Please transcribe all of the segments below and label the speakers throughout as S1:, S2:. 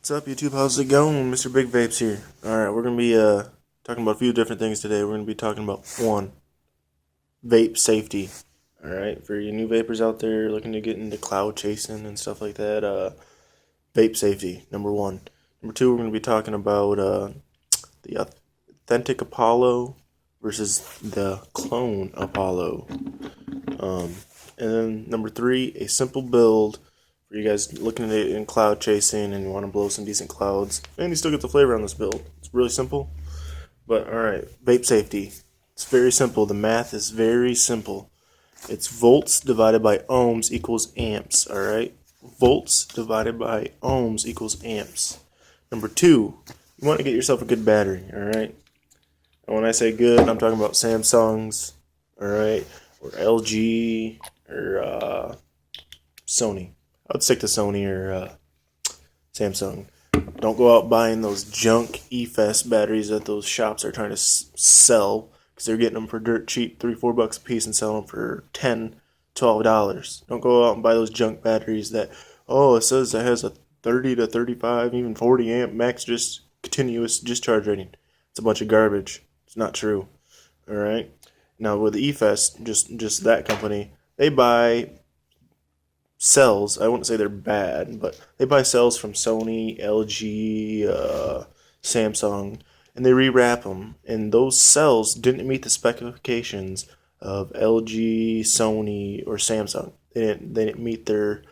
S1: What's up, YouTube? How's it going? Mr. Big Vapes here. Alright, we're going to be talking about a few different things today. We're going to be talking about, one, vape safety. Alright, for you new vapors out there looking to get into cloud chasing and stuff like that, vape safety, number one. Number two, we're going to be talking about the authentic Apollo versus the clone Apollo. And then number three, a simple build for you guys looking at it in cloud chasing and you want to blow some decent clouds. And you still get the flavor on this build. It's really simple. But alright, vape safety. It's very simple. The math is very simple. It's volts divided by ohms equals amps. Alright? Volts divided by ohms equals amps. Number two, you want to get yourself a good battery. Alright? And when I say good, I'm talking about Samsung's. Alright? Or LG. Or Sony. I would stick to Sony or Samsung. Don't go out buying those junk eFest batteries that those shops are trying to sell, because they're getting them for dirt cheap, $3-4 a piece, and selling them for $10-12. Don't go out and buy those junk batteries that, oh, it says it has a 30 to 35, even 40 amp max just continuous discharge rating. It's a bunch of garbage. It's not true. All right. Now with the eFest, just that company, they buy cells. I wouldn't say they're bad, but they buy cells from Sony, LG, Samsung, and they rewrap them. And those cells didn't meet the specifications of LG, Sony, or Samsung. They didn't meet their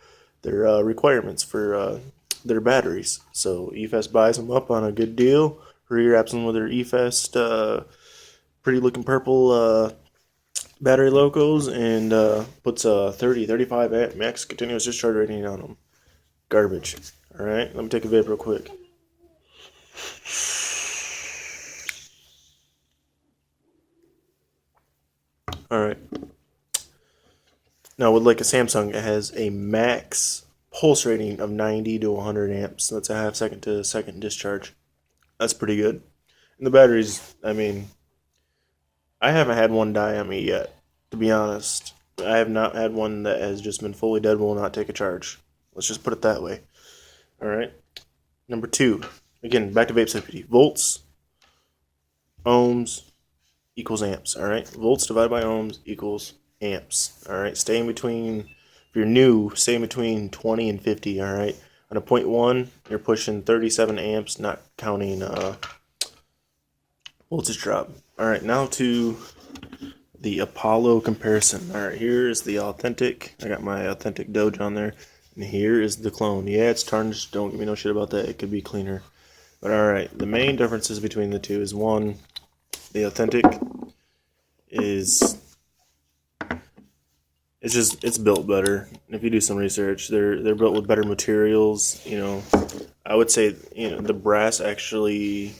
S1: requirements for their batteries. So eFest buys them up on a good deal, rewraps them with their eFest pretty looking purple battery logos, and puts a 30-35 amp max continuous discharge rating on them. Garbage. Alright, let me take a vape real quick. Alright. Now with like a Samsung, it has a max pulse rating of 90 to 100 amps. That's a half second to second discharge. That's pretty good. And the batteries, I mean, I haven't had one die on me yet, to be honest. I have not had one that has just been fully dead, will not take a charge. Let's just put it that way. Alright. Number two. Again, back to vape safety. Volts, ohms, equals amps. Alright. Volts divided by ohms equals amps. Alright. Stay in between, if you're new, stay in between 20 and 50. Alright. On a 0.1, you're pushing 37 amps, not counting voltage drop. Alright, now to the Apollo comparison. Alright, here is the authentic. I got my authentic Doge on there. And here is the clone. Yeah, it's tarnished. Don't give me no shit about that. It could be cleaner. But alright, the main differences between the two is, one, the authentic is, it's built better. If you do some research, they're built with better materials. You know, I would say, you know, the brass actually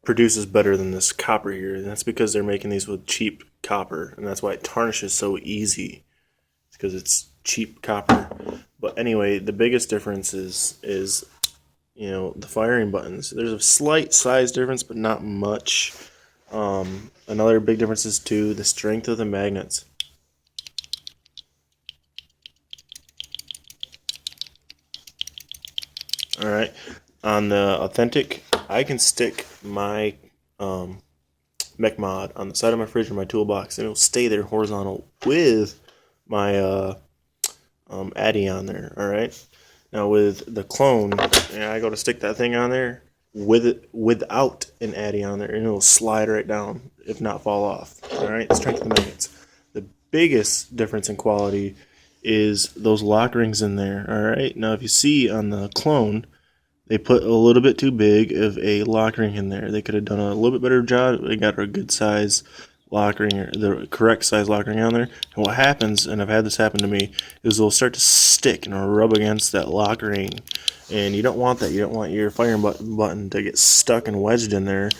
S1: produces better than this copper here, and that's because they're making these with cheap copper, and that's why it tarnishes so easy. It's because it's cheap copper. But anyway, the biggest difference is you know, the firing buttons. There's a slight size difference, but not much. Another big difference is too the strength of the magnets. All right, on the authentic, I can stick my mech mod on the side of my fridge or my toolbox, and it'll stay there horizontal with my Addy on there. All right. Now with the clone, I go to stick that thing on there without an Addy on there, and it'll slide right down, if not fall off. All right. Strength of the magnets. The biggest difference in quality is those lock rings in there. All right. Now if you see on the clone, they put a little bit too big of a lock ring in there. They could have done a little bit better job. They got a good size lock ring, or the correct size lock ring on there. And what happens, and I've had this happen to me, is they'll start to stick and rub against that lock ring. And you don't want that. You don't want your firing button to get stuck and wedged in there.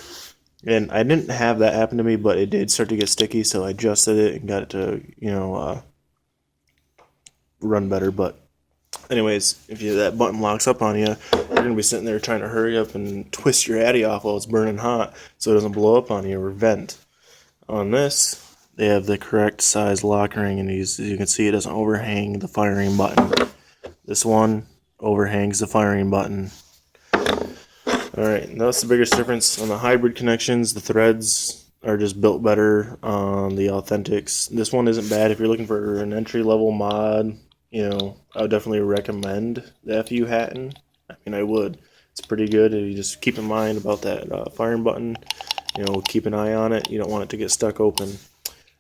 S1: And I didn't have that happen to me, but it did start to get sticky, so I adjusted it and got it to, you know, run better. But anyways, if that button locks up on you, you're going to be sitting there trying to hurry up and twist your Addy off while it's burning hot so it doesn't blow up on you or vent. On this, they have the correct size lock ring, and as you can see, it doesn't overhang the firing button. This one overhangs the firing button. Alright, now that's the biggest difference. On the hybrid connections, the threads are just built better on the Authentics. This one isn't bad if you're looking for an entry-level mod. I would definitely recommend the FU Hatton. I mean, I would. It's pretty good. You just keep in mind about that firing button. Keep an eye on it. You don't want it to get stuck open.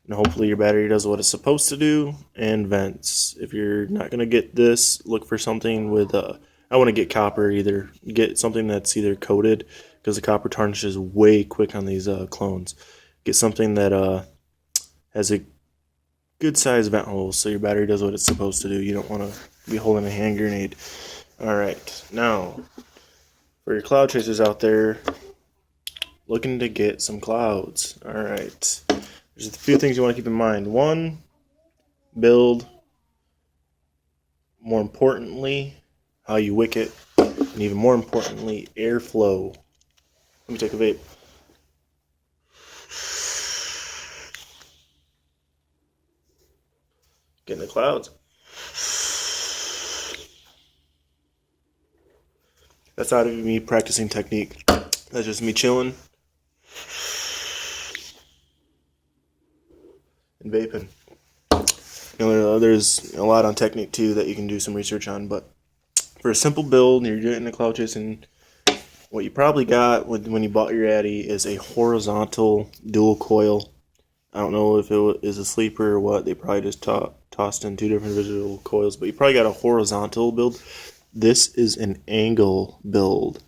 S1: And hopefully your battery does what it's supposed to do. And vents. If you're not going to get this, look for something with I want to get copper either. Get something that's either coated, because the copper tarnishes way quick on these clones. Get something that has a good size vent hole so your battery does what it's supposed to do. You don't want to be holding a hand grenade. Alright, now for your cloud chasers out there looking to get some clouds. Alright, there's a few things you want to keep in mind. One, build. More importantly, how you wick it, and even more importantly, airflow. Let me take a vape. Get in the clouds. That's not even me practicing technique. That's just me chilling and vaping. There's a lot on technique too that you can do some research on, but for a simple build, you're getting a cloud chasing. What you probably got when you bought your Addy is a horizontal dual coil. I don't know if it is a sleeper or what. They probably just tossed in two different visual coils, but you probably got a horizontal build. This is an angle build.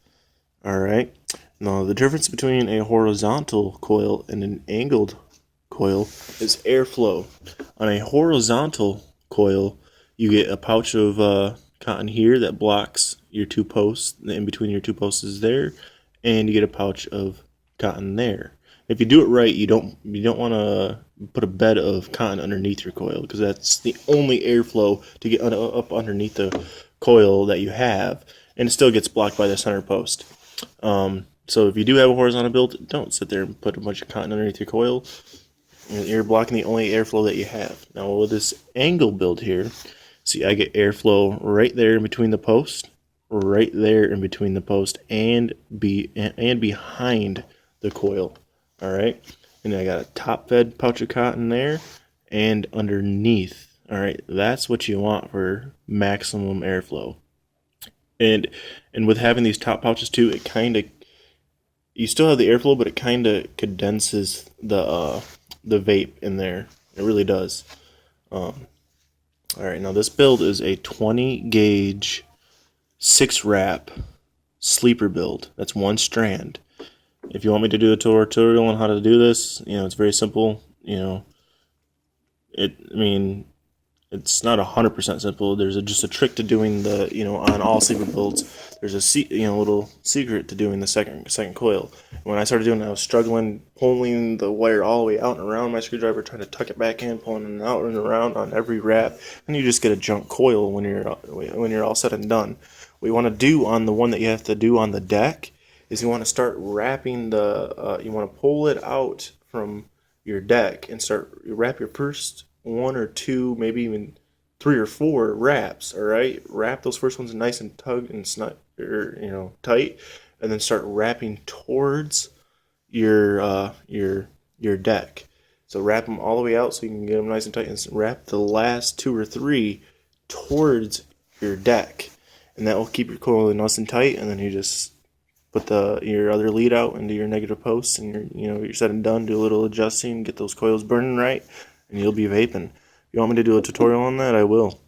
S1: Alright. Now the difference between a horizontal coil and an angled coil is airflow. On a horizontal coil, you get a pouch of cotton here that blocks your two posts. In between your two posts is there, and you get a pouch of cotton there. If you do it right, you don't want to put a bed of cotton underneath your coil, because that's the only airflow to get up underneath the coil that you have, and it still gets blocked by the center post. So if you do have a horizontal build, don't sit there and put a bunch of cotton underneath your coil. You're blocking the only airflow that you have. Now with this angle build here, see, I get airflow right there in between the post, right there in between the post, and behind the coil. All right, and I got a top fed pouch of cotton there, and underneath. All right, that's what you want for maximum airflow. And with having these top pouches too, it kind of, you still have the airflow, but it kind of condenses the vape in there. It really does. Alright, now this build is a 20 gauge 6 wrap sleeper build. That's one strand. If you want me to do a tutorial on how to do this, it's very simple. It's not 100% simple. There's just a trick to doing the, on all sleeper builds. There's a little secret to doing the second coil. When I started doing it, I was struggling pulling the wire all the way out and around my screwdriver, trying to tuck it back in, pulling it out and around on every wrap, and you just get a junk coil when you're all said and done. What you want to do on the one that you have to do on the deck is you want to start wrapping you want to pull it out from your deck and wrap your first 1 or 2, maybe even 3 or 4 wraps. All right, wrap those first ones nice and tugged and tight, and then start wrapping towards your deck. So wrap them all the way out so you can get them nice and tight, and wrap the last 2 or 3 towards your deck, and that will keep your coil nice and tight. And then you just put your other lead out into your negative post, and you're said and done. Do a little adjusting, get those coils burning right, and you'll be vaping. If you want me to do a tutorial on that, I will.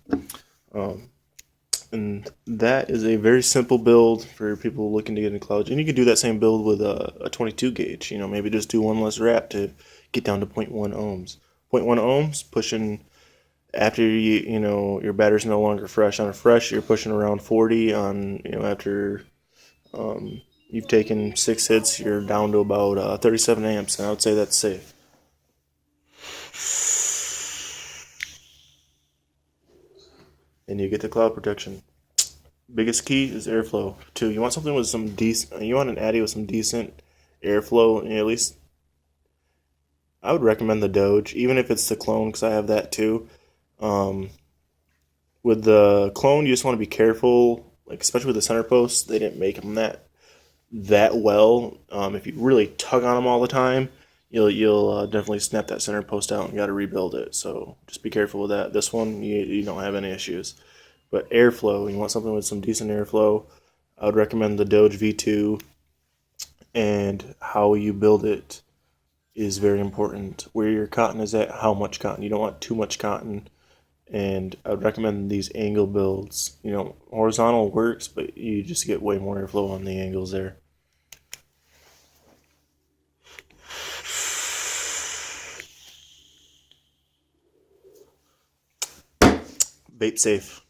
S1: And that is a very simple build for people looking to get into clouds. And you can do that same build with a 22 gauge. Maybe just do one less wrap to get down to 0.1 ohms. 0.1 ohms, pushing after your battery's no longer fresh. On a fresh, you're pushing around 40. On after you've taken 6 hits, you're down to about 37 amps, and I would say that's safe. And you get the cloud protection. Biggest key is airflow too. You want something with some decent. You want an Addy with some decent airflow. At least I would recommend the Doge, even if it's the clone, because I have that too. With the clone, you just want to be careful like especially with the center posts, they didn't make them that well. If you really tug on them all the time, you'll definitely snap that center post out and got to rebuild it. So just be careful with that. This one you don't have any issues. But airflow, you want something with some decent airflow. I would recommend the Doge V2, and how you build it is very important. Where your cotton is at, how much cotton. You don't want too much cotton. And I would recommend these angle builds. Horizontal works, but you just get way more airflow on the angles there. Vape safe.